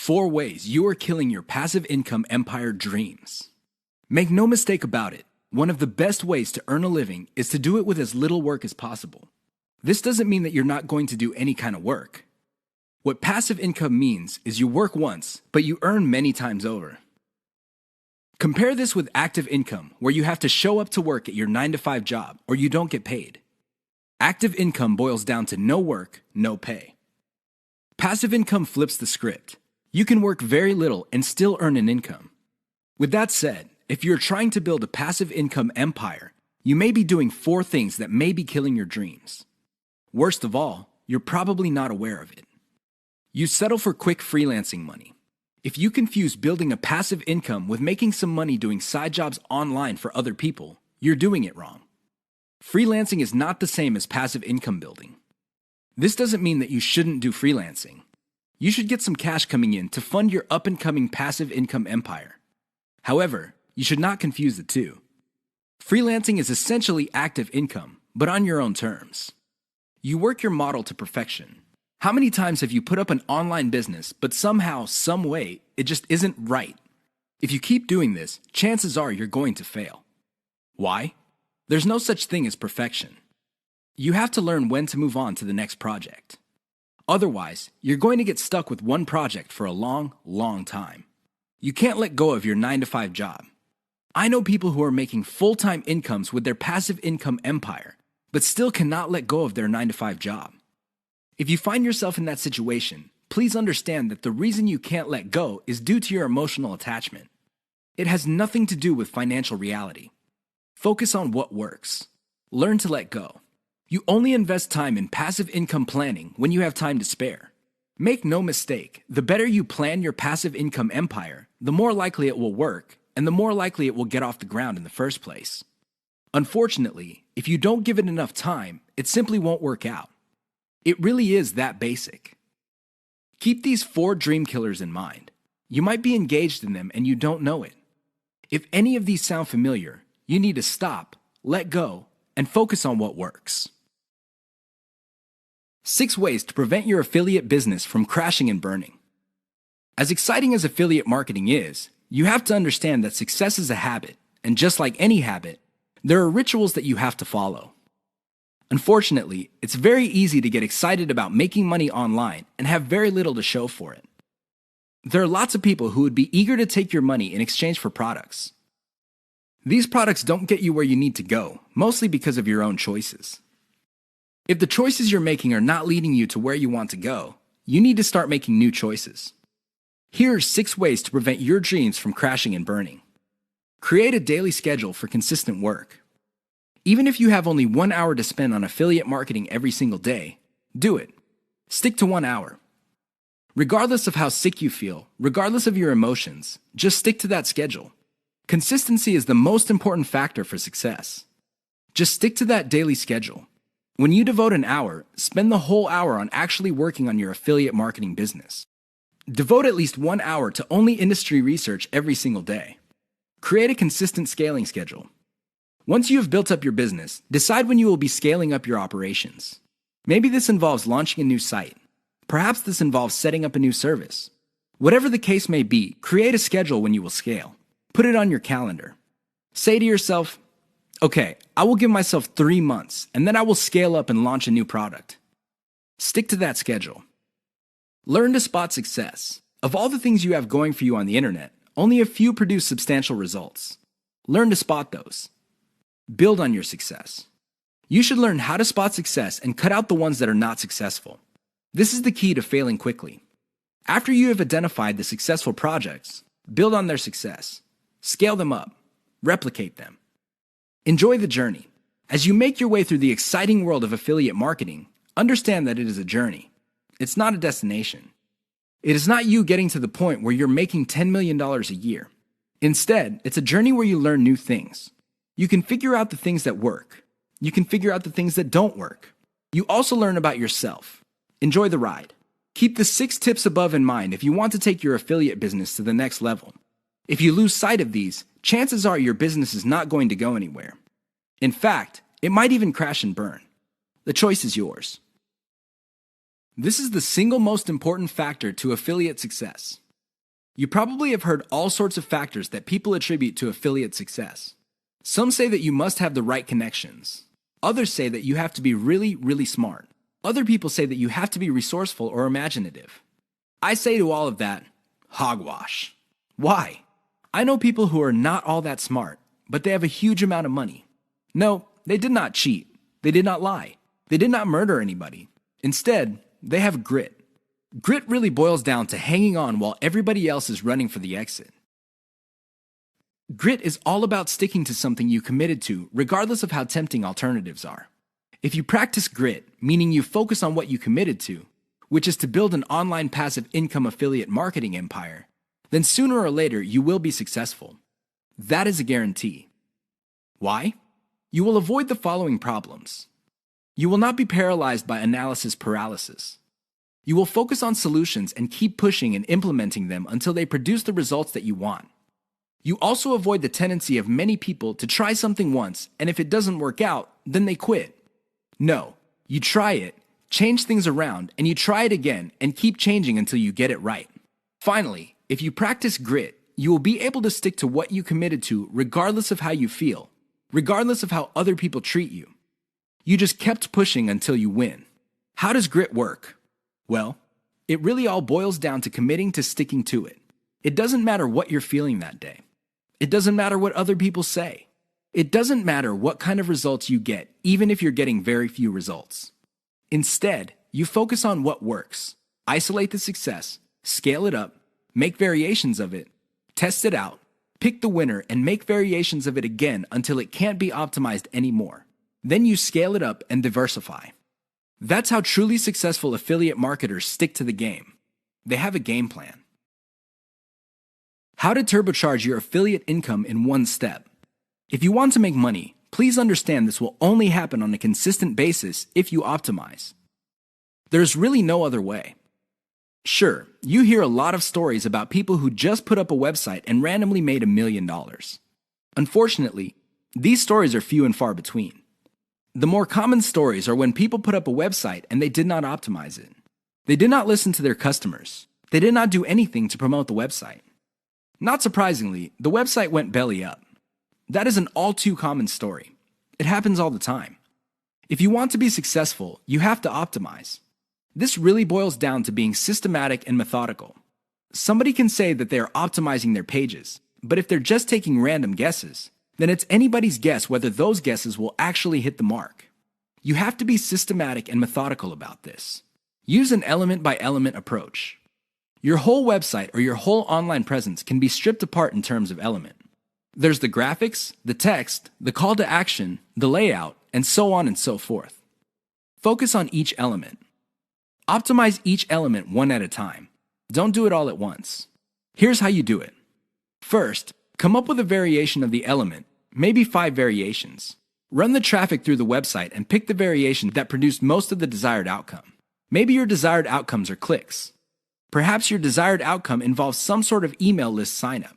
4 ways you are killing your passive income empire dreams. Make no mistake about it, one of the best ways to earn a living is to do it with as little work as possible. This doesn't mean that you're not going to do any kind of work. What passive income means is you work once, but you earn many times over. Compare this with active income, where you have to show up to work at your 9-to-5 job or you don't get paid. Active income boils down to no work, no pay. Passive income flips the script. You can work very little and still earn an income. With that said, if you're trying to build a passive income empire, you may be doing 4 things that may be killing your dreams. Worst of all, you're probably not aware of it. You settle for quick freelancing money. If you confuse building a passive income with making some money doing side jobs online for other people, you're doing it wrong. Freelancing is not the same as passive income building. This doesn't mean that you shouldn't do freelancing. You should get some cash coming in to fund your up-and-coming passive income empire. However, you should not confuse the two. Freelancing is essentially active income, but on your own terms. You work your model to perfection. How many times have you put up an online business, but somehow, some way, it just isn't right? If you keep doing this, chances are you're going to fail. Why? There's no such thing as perfection. You have to learn when to move on to the next project. Otherwise, you're going to get stuck with one project for a long, long time. You can't let go of your 9-to-5 job. I know people who are making full-time incomes with their passive income empire, but still cannot let go of their 9-to-5 job. If you find yourself in that situation, please understand that the reason you can't let go is due to your emotional attachment. It has nothing to do with financial reality. Focus on what works. Learn to let go. You only invest time in passive income planning when you have time to spare. Make no mistake, the better you plan your passive income empire, the more likely it will work, and the more likely it will get off the ground in the first place. Unfortunately, if you don't give it enough time, it simply won't work out. It really is that basic. Keep these 4 dream killers in mind. You might be engaged in them and you don't know it. If any of these sound familiar, you need to stop, let go, and focus on what works. 6 ways to prevent your affiliate business from crashing and burning. As exciting as affiliate marketing is, you have to understand that success is a habit, and just like any habit, there are rituals that you have to follow. Unfortunately, it's very easy to get excited about making money online and have very little to show for it. There are lots of people who would be eager to take your money in exchange for products. These products don't get you where you need to go, mostly because of your own choices. If the choices you're making are not leading you to where you want to go, you need to start making new choices. Here are 6 ways to prevent your dreams from crashing and burning. Create a daily schedule for consistent work. Even if you have only 1 hour to spend on affiliate marketing every single day, do it. Stick to 1 hour. Regardless of how sick you feel, regardless of your emotions, just stick to that schedule. Consistency is the most important factor for success. Just stick to that daily schedule. When you devote an hour, spend the whole hour on actually working on your affiliate marketing business. Devote at least 1 hour to only industry research every single day. Create a consistent scaling schedule. Once you have built up your business, decide when you will be scaling up your operations. Maybe this involves launching a new site. Perhaps this involves setting up a new service. Whatever the case may be, create a schedule when you will scale. Put it on your calendar. Say to yourself, okay, I will give myself 3 months, and then I will scale up and launch a new product. Stick to that schedule. Learn to spot success. Of all the things you have going for you on the internet, only a few produce substantial results. Learn to spot those. Build on your success. You should learn how to spot success and cut out the ones that are not successful. This is the key to failing quickly. After you have identified the successful projects, build on their success. Scale them up. Replicate them. Enjoy the journey. As you make your way through the exciting world of affiliate marketing, understand that it is a journey. It's not a destination. It is not you getting to the point where you're making $10 million a year. Instead, it's a journey where you learn new things. You can figure out the things that work. You can figure out the things that don't work. You also learn about yourself. Enjoy the ride. Keep the 6 tips above in mind if you want to take your affiliate business to the next level. If you lose sight of these, chances are your business is not going to go anywhere. In fact, it might even crash and burn. The choice is yours. This is the single most important factor to affiliate success. You probably have heard all sorts of factors that people attribute to affiliate success. Some say that you must have the right connections. Others say that you have to be really, really smart. Other people say that you have to be resourceful or imaginative. I say to all of that, hogwash. Why? I know people who are not all that smart, but they have a huge amount of money. No, they did not cheat. They did not lie. They did not murder anybody. Instead, they have grit. Grit really boils down to hanging on while everybody else is running for the exit. Grit is all about sticking to something you committed to, regardless of how tempting alternatives are. If you practice grit, meaning you focus on what you committed to, which is to build an online passive income affiliate marketing empire, then sooner or later you will be successful. That is a guarantee. Why? You will avoid the following problems. You will not be paralyzed by analysis paralysis. You will focus on solutions and keep pushing and implementing them until they produce the results that you want. You also avoid the tendency of many people to try something once, and if it doesn't work out, then they quit. No, you try it, change things around, and you try it again and keep changing until you get it right. Finally, if you practice grit, you will be able to stick to what you committed to regardless of how you feel, regardless of how other people treat you. You just kept pushing until you win. How does grit work? Well, it really all boils down to committing to sticking to it. It doesn't matter what you're feeling that day. It doesn't matter what other people say. It doesn't matter what kind of results you get, even if you're getting very few results. Instead, you focus on what works. Isolate the success, scale it up, make variations of it, test it out, pick the winner, and make variations of it again until it can't be optimized anymore. Then you scale it up and diversify. That's how truly successful affiliate marketers stick to the game. They have a game plan. How to turbocharge your affiliate income in one step. If you want to make money, please understand this will only happen on a consistent basis if you optimize. There's really no other way. Sure, you hear a lot of stories about people who just put up a website and randomly made $1 million. Unfortunately, these stories are few and far between. The more common stories are when people put up a website and they did not optimize it. They did not listen to their customers. They did not do anything to promote the website. Not surprisingly, the website went belly up. That is an all too common story. It happens all the time. If you want to be successful, you have to optimize. This really boils down to being systematic and methodical. Somebody can say that they are optimizing their pages, but if they're just taking random guesses, then it's anybody's guess whether those guesses will actually hit the mark. You have to be systematic and methodical about this. Use an element-by-element approach. Your whole website or your whole online presence can be stripped apart in terms of element. There's the graphics, the text, the call to action, the layout, and so on and so forth. Focus on each element. Optimize each element one at a time. Don't do it all at once. Here's how you do it. First, come up with a variation of the element, maybe 5 variations. Run the traffic through the website and pick the variation that produced most of the desired outcome. Maybe your desired outcomes are clicks. Perhaps your desired outcome involves some sort of email list signup.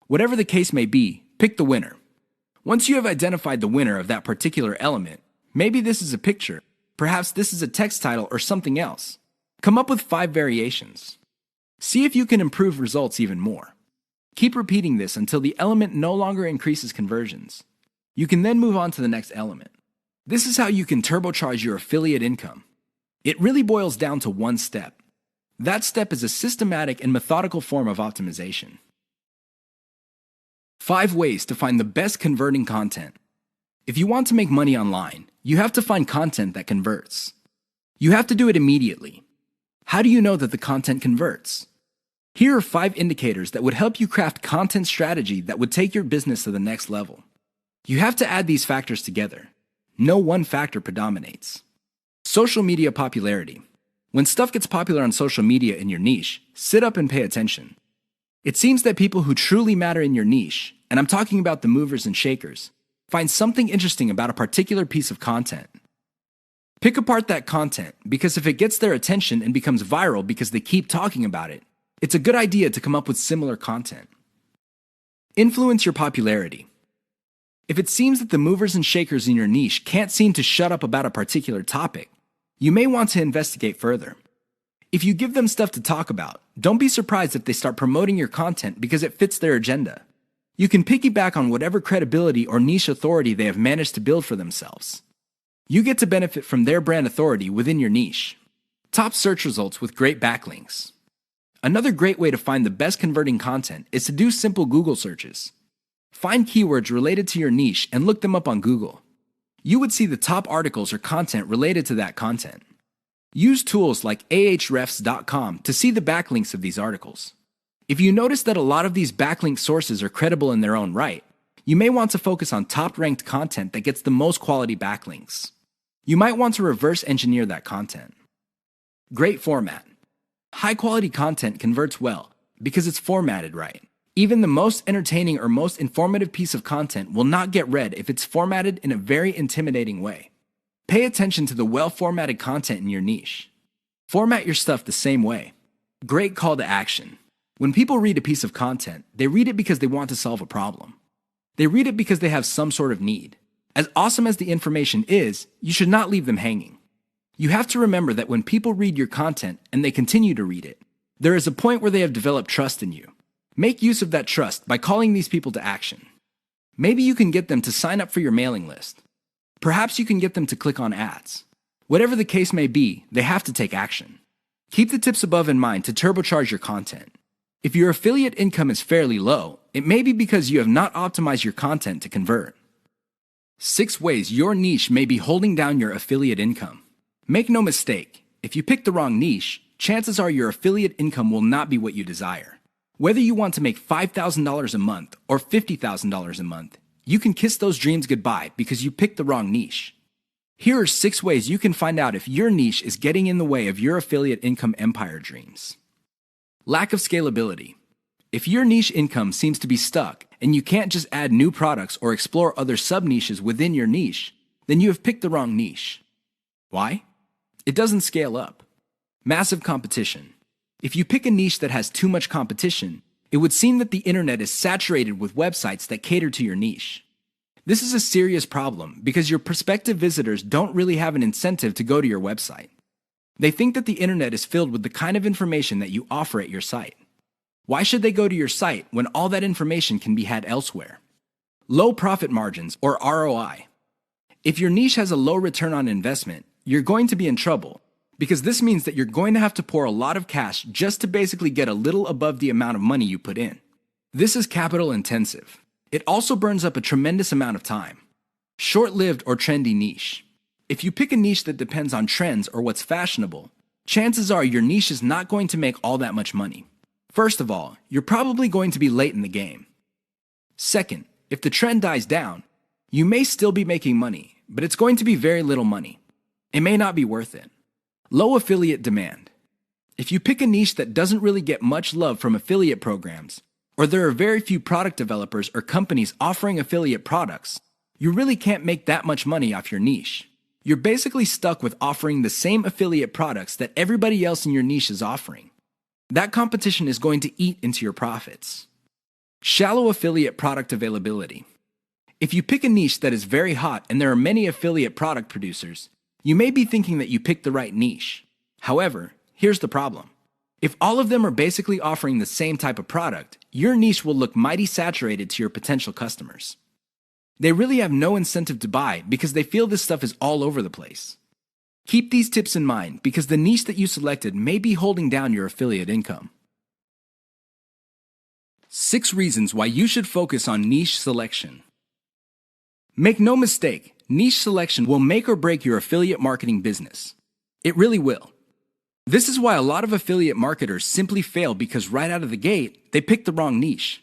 Whatever the case may be, pick the winner. Once you have identified the winner of that particular element, maybe this is a picture, perhaps this is a text title or something else. Come up with 5 variations. See if you can improve results even more. Keep repeating this until the element no longer increases conversions. You can then move on to the next element. This is how you can turbocharge your affiliate income. It really boils down to one step. That step is a systematic and methodical form of optimization. 5 ways to find the best converting content. If you want to make money online, you have to find content that converts. You have to do it immediately. How do you know that the content converts? Here are 5 indicators that would help you craft content strategy that would take your business to the next level. You have to add these factors together. No one factor predominates. Social media popularity. When stuff gets popular on social media in your niche, sit up and pay attention. It seems that people who truly matter in your niche, and I'm talking about the movers and shakers, find something interesting about a particular piece of content. Pick apart that content, because if it gets their attention and becomes viral because they keep talking about it, it's a good idea to come up with similar content. Influence your popularity. If it seems that the movers and shakers in your niche can't seem to shut up about a particular topic, you may want to investigate further. If you give them stuff to talk about, don't be surprised if they start promoting your content because it fits their agenda. You can piggyback on whatever credibility or niche authority they have managed to build for themselves. You get to benefit from their brand authority within your niche. Top search results with great backlinks. Another great way to find the best converting content is to do simple Google searches. Find keywords related to your niche and look them up on Google. You would see the top articles or content related to that content. Use tools like ahrefs.com to see the backlinks of these articles. If you notice that a lot of these backlink sources are credible in their own right, you may want to focus on top-ranked content that gets the most quality backlinks. You might want to reverse engineer that content. Great format. High-quality content converts well because it's formatted right. Even the most entertaining or most informative piece of content will not get read if it's formatted in a very intimidating way. Pay attention to the well-formatted content in your niche. Format your stuff the same way. Great call to action. When people read a piece of content, they read it because they want to solve a problem. They read it because they have some sort of need. As awesome as the information is, you should not leave them hanging. You have to remember that when people read your content and they continue to read it, there is a point where they have developed trust in you. Make use of that trust by calling these people to action. Maybe you can get them to sign up for your mailing list. Perhaps you can get them to click on ads. Whatever the case may be, they have to take action. Keep the tips above in mind to turbocharge your content. If your affiliate income is fairly low, it may be because you have not optimized your content to convert. 6 ways your niche may be holding down your affiliate income. Make no mistake, if you pick the wrong niche, chances are your affiliate income will not be what you desire. Whether you want to make $5,000 a month or $50,000 a month, you can kiss those dreams goodbye because you picked the wrong niche. Here are 6 ways you can find out if your niche is getting in the way of your affiliate income empire dreams. Lack of scalability. If your niche income seems to be stuck and you can't just add new products or explore other sub-niches within your niche, then you have picked the wrong niche. Why? It doesn't scale up. Massive competition. If you pick a niche that has too much competition, it would seem that the internet is saturated with websites that cater to your niche. This is a serious problem because your prospective visitors don't really have an incentive to go to your website. They think that the internet is filled with the kind of information that you offer at your site. Why should they go to your site when all that information can be had elsewhere? Low profit margins, or ROI. If your niche has a low return on investment, you're going to be in trouble because this means that you're going to have to pour a lot of cash just to basically get a little above the amount of money you put in. This is capital intensive. It also burns up a tremendous amount of time. Short-lived or trendy niche. If you pick a niche that depends on trends or what's fashionable, chances are your niche is not going to make all that much money. First of all, you're probably going to be late in the game. Second, if the trend dies down, you may still be making money, but it's going to be very little money. It may not be worth it. Low affiliate demand. If you pick a niche that doesn't really get much love from affiliate programs, or there are very few product developers or companies offering affiliate products, you really can't make that much money off your niche. You're basically stuck with offering the same affiliate products that everybody else in your niche is offering. That competition is going to eat into your profits. Shallow affiliate product availability. If you pick a niche that is very hot and there are many affiliate product producers, you may be thinking that you picked the right niche. However, here's the problem. If all of them are basically offering the same type of product, your niche will look mighty saturated to your potential customers. They really have no incentive to buy because they feel this stuff is all over the place. Keep these tips in mind because the niche that you selected may be holding down your affiliate income. 6 reasons why you should focus on niche selection. Make no mistake, niche selection will make or break your affiliate marketing business. It really will. This is why a lot of affiliate marketers simply fail because right out of the gate, they pick the wrong niche.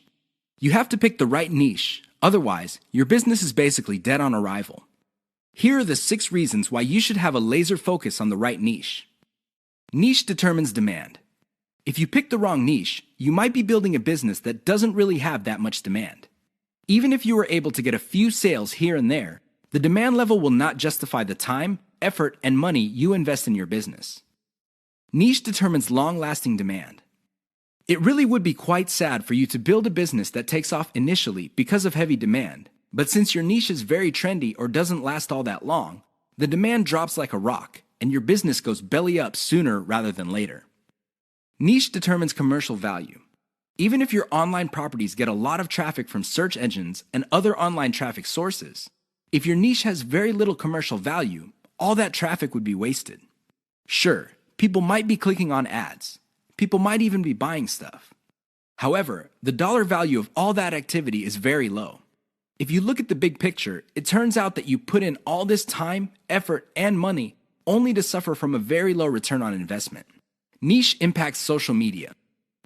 You have to pick the right niche, otherwise, your business is basically dead on arrival. Here are the 6 reasons why you should have a laser focus on the right niche. Niche determines demand. If you pick the wrong niche, you might be building a business that doesn't really have that much demand. Even if you were able to get a few sales here and there, the demand level will not justify the time, effort, and money you invest in your business. Niche determines long-lasting demand. It really would be quite sad for you to build a business that takes off initially because of heavy demand, but since your niche is very trendy or doesn't last all that long, the demand drops like a rock, and your business goes belly up sooner rather than later. Niche determines commercial value. Even if your online properties get a lot of traffic from search engines and other online traffic sources, if your niche has very little commercial value, all that traffic would be wasted. Sure, people might be clicking on ads. People might even be buying stuff. However, the dollar value of all that activity is very low. If you look at the big picture, it turns out that you put in all this time, effort, and money only to suffer from a very low return on investment. Niche impacts social media.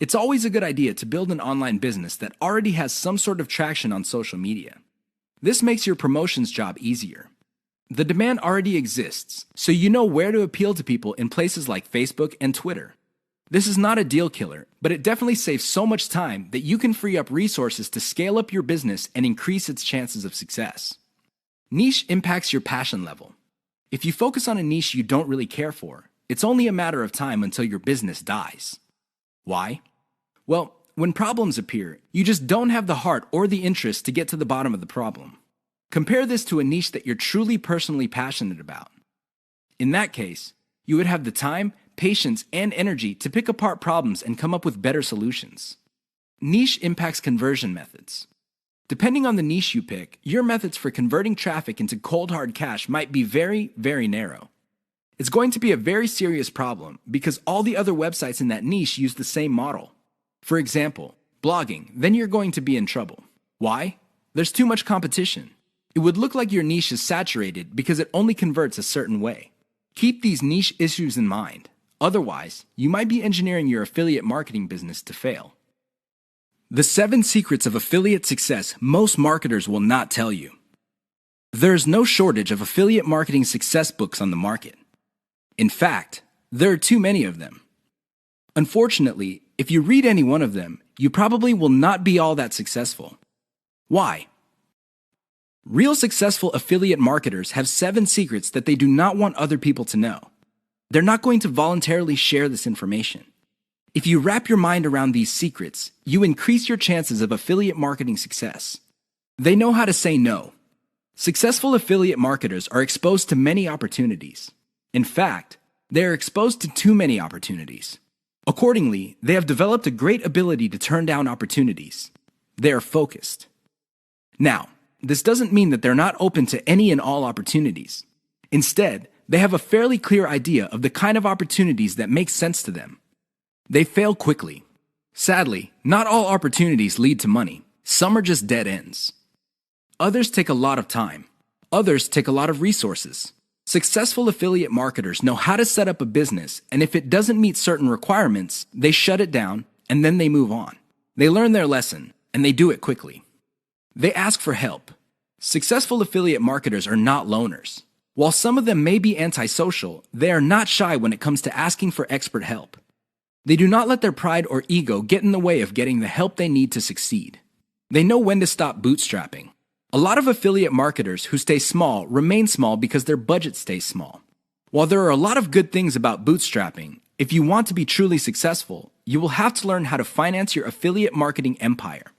It's always a good idea to build an online business that already has some sort of traction on social media. This makes your promotions job easier. The demand already exists, so you know where to appeal to people in places like Facebook and Twitter. This is not a deal killer, but it definitely saves so much time that you can free up resources to scale up your business and increase its chances of success. Niche impacts your passion level. If you focus on a niche you don't really care for, it's only a matter of time until your business dies. Why? Well, when problems appear, you just don't have the heart or the interest to get to the bottom of the problem. Compare this to a niche that you're truly personally passionate about. In that case, you would have the time, patience, and energy to pick apart problems and come up with better solutions. Niche impacts conversion methods. Depending on the niche you pick, your methods for converting traffic into cold hard cash might be very, very narrow. It's going to be a very serious problem because all the other websites in that niche use the same model. For example, blogging, then you're going to be in trouble. Why? There's too much competition. It would look like your niche is saturated because it only converts a certain way. Keep these niche issues in mind. Otherwise, you might be engineering your affiliate marketing business to fail. The 7 secrets of affiliate success most marketers will not tell you. There's no shortage of affiliate marketing success books on the market. In fact, there are too many of them. Unfortunately, if you read any one of them, you probably will not be all that successful. Why? Real successful affiliate marketers have 7 secrets that they do not want other people to know. They're not going to voluntarily share this information. If you wrap your mind around these secrets, you increase your chances of affiliate marketing success. They know how to say no. Successful affiliate marketers are exposed to many opportunities. In fact, they are exposed to too many opportunities. Accordingly, they have developed a great ability to turn down opportunities. They are focused. Now, this doesn't mean that they're not open to any and all opportunities. Instead, they have a fairly clear idea of the kind of opportunities that make sense to them. They fail quickly. Sadly, not all opportunities lead to money. Some are just dead ends. Others take a lot of time. Others take a lot of resources. Successful affiliate marketers know how to set up a business, and if it doesn't meet certain requirements, they shut it down, and then they move on. They learn their lesson, and they do it quickly. They ask for help. Successful affiliate marketers are not loners. While some of them may be antisocial, they are not shy when it comes to asking for expert help. They do not let their pride or ego get in the way of getting the help they need to succeed. They know when to stop bootstrapping. A lot of affiliate marketers who stay small remain small because their budget stays small. While there are a lot of good things about bootstrapping, if you want to be truly successful, you will have to learn how to finance your affiliate marketing empire.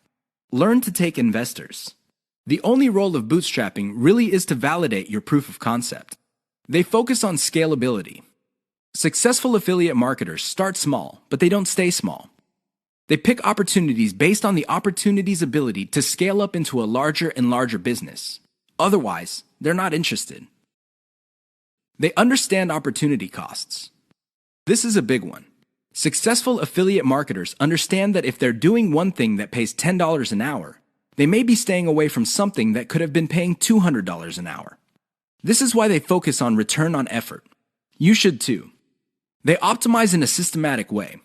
Learn to take investors. The only role of bootstrapping really is to validate your proof of concept. They focus on scalability. Successful affiliate marketers start small, but they don't stay small. They pick opportunities based on the opportunity's ability to scale up into a larger and larger business. Otherwise, they're not interested. They understand opportunity costs. This is a big one. Successful affiliate marketers understand that if they're doing one thing that pays $10 an hour, they may be staying away from something that could have been paying $200 an hour. This is why they focus on return on effort. You should too. They optimize in a systematic way.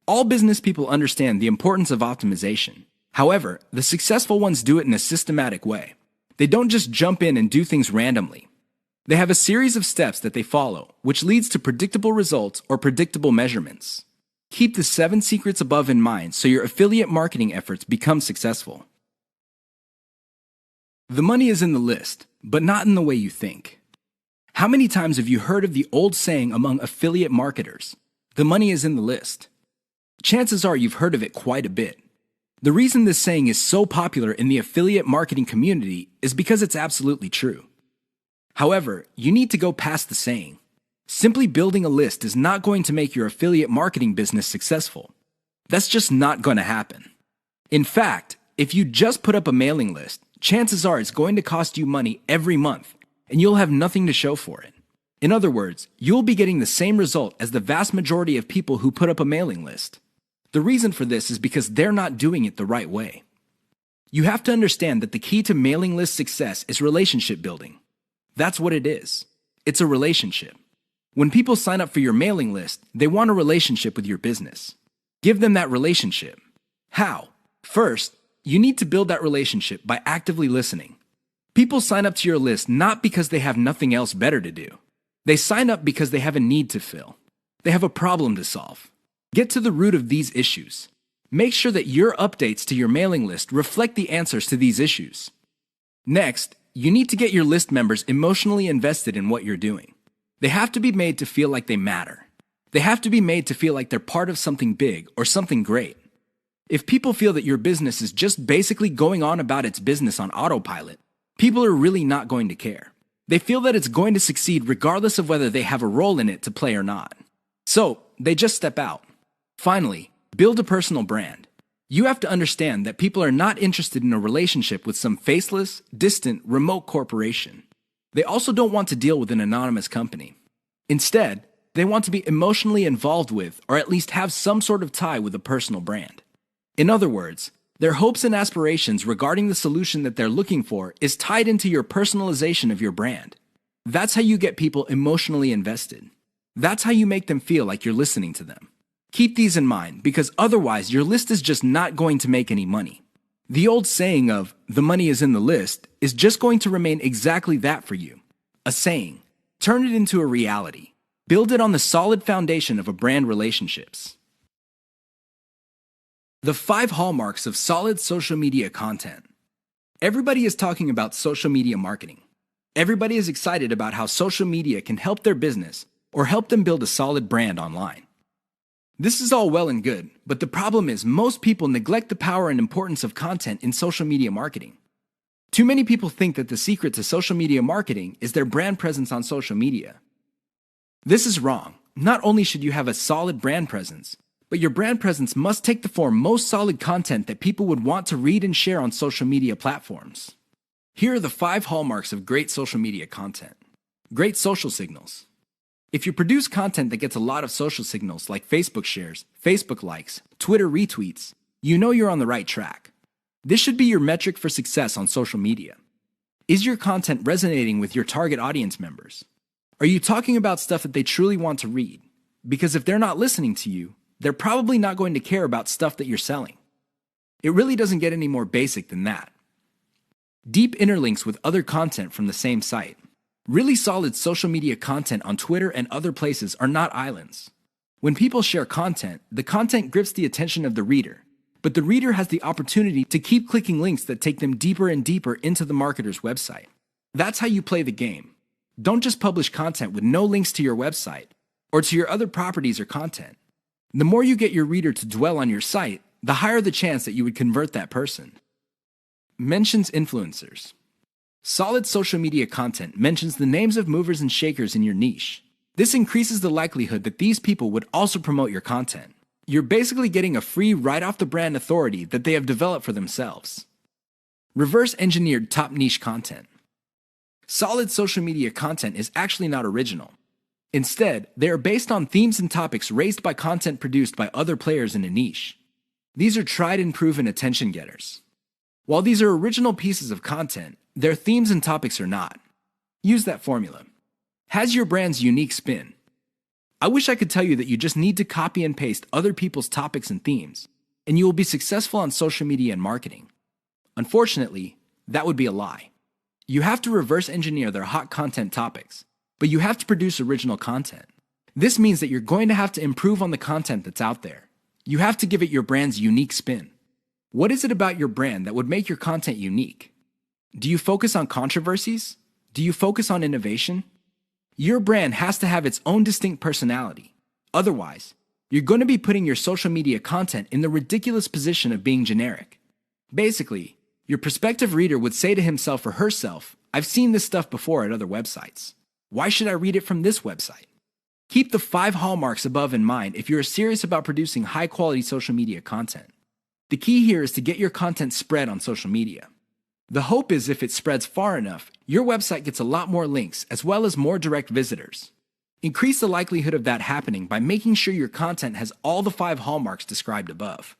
All business people understand the importance of optimization. However, the successful ones do it in a systematic way. They don't just jump in and do things randomly. They have a series of steps that they follow, which leads to predictable results or predictable measurements. Keep the 7 secrets above in mind so your affiliate marketing efforts become successful. The money is in the list, but not in the way you think. How many times have you heard of the old saying among affiliate marketers, "The money is in the list"? Chances are you've heard of it quite a bit. The reason this saying is so popular in the affiliate marketing community is because it's absolutely true. However, you need to go past the saying. Simply building a list is not going to make your affiliate marketing business successful. That's just not going to happen. In fact, if you just put up a mailing list, chances are it's going to cost you money every month, and you'll have nothing to show for it. In other words, you'll be getting the same result as the vast majority of people who put up a mailing list. The reason for this is because they're not doing it the right way. You have to understand that the key to mailing list success is relationship building. That's what it is. It's a relationship. When people sign up for your mailing list, they want a relationship with your business. Give them that relationship. How? First, you need to build that relationship by actively listening. People sign up to your list not because they have nothing else better to do. They sign up because they have a need to fill. They have a problem to solve. Get to the root of these issues. Make sure that your updates to your mailing list reflect the answers to these issues. Next, you need to get your list members emotionally invested in what you're doing. They have to be made to feel like they matter. They have to be made to feel like they're part of something big or something great. If people feel that your business is just basically going on about its business on autopilot, people are really not going to care. They feel that it's going to succeed regardless of whether they have a role in it to play or not. So, they just step out. Finally, build a personal brand. You have to understand that people are not interested in a relationship with some faceless, distant, remote corporation. They also don't want to deal with an anonymous company. Instead, they want to be emotionally involved with, or at least have some sort of tie with a personal brand. In other words, their hopes and aspirations regarding the solution that they're looking for is tied into your personalization of your brand. That's how you get people emotionally invested. That's how you make them feel like you're listening to them. Keep these in mind, because otherwise your list is just not going to make any money. The old saying of, "the money is in the list," is just going to remain exactly that for you. A saying. Turn it into a reality. Build it on the solid foundation of a brand relationships. The 5 hallmarks of solid social media content. Everybody is talking about social media marketing. Everybody is excited about how social media can help their business or help them build a solid brand online. This is all well and good, but the problem is most people neglect the power and importance of content in social media marketing. Too many people think that the secret to social media marketing is their brand presence on social media. This is wrong. Not only should you have a solid brand presence, but your brand presence must take the form most solid content that people would want to read and share on social media platforms. Here are the 5 hallmarks of great social media content. Great social signals. If you produce content that gets a lot of social signals like Facebook shares, Facebook likes, Twitter retweets, you know you're on the right track. This should be your metric for success on social media. Is your content resonating with your target audience members? Are you talking about stuff that they truly want to read? Because if they're not listening to you, they're probably not going to care about stuff that you're selling. It really doesn't get any more basic than that. Deep interlinks with other content from the same site. Really solid social media content on Twitter and other places are not islands. When people share content, the content grips the attention of the reader, but the reader has the opportunity to keep clicking links that take them deeper and deeper into the marketer's website. That's how you play the game. Don't just publish content with no links to your website or to your other properties or content. The more you get your reader to dwell on your site, the higher the chance that you would convert that person. Mentions influencers. Solid social media content mentions the names of movers and shakers in your niche. This increases the likelihood that these people would also promote your content. You're basically getting a free right-off-the-brand authority that they have developed for themselves. Reverse-engineered top niche content. Solid social media content is actually not original. Instead, they are based on themes and topics raised by content produced by other players in a niche. These are tried and proven attention getters. While these are original pieces of content, their themes and topics are not. Use that formula. Has your brand's unique spin. I wish I could tell you that you just need to copy and paste other people's topics and themes, and you will be successful on social media and marketing. Unfortunately, that would be a lie. You have to reverse engineer their hot content topics, but you have to produce original content. This means that you're going to have to improve on the content that's out there. You have to give it your brand's unique spin. What is it about your brand that would make your content unique? Do you focus on controversies? Do you focus on innovation? Your brand has to have its own distinct personality. Otherwise, you're going to be putting your social media content in the ridiculous position of being generic. Basically, your prospective reader would say to himself or herself, "I've seen this stuff before at other websites. Why should I read it from this website?" Keep the 5 hallmarks above in mind if you're serious about producing high-quality social media content. The key here is to get your content spread on social media. The hope is if it spreads far enough, your website gets a lot more links as well as more direct visitors. Increase the likelihood of that happening by making sure your content has all the 5 hallmarks described above.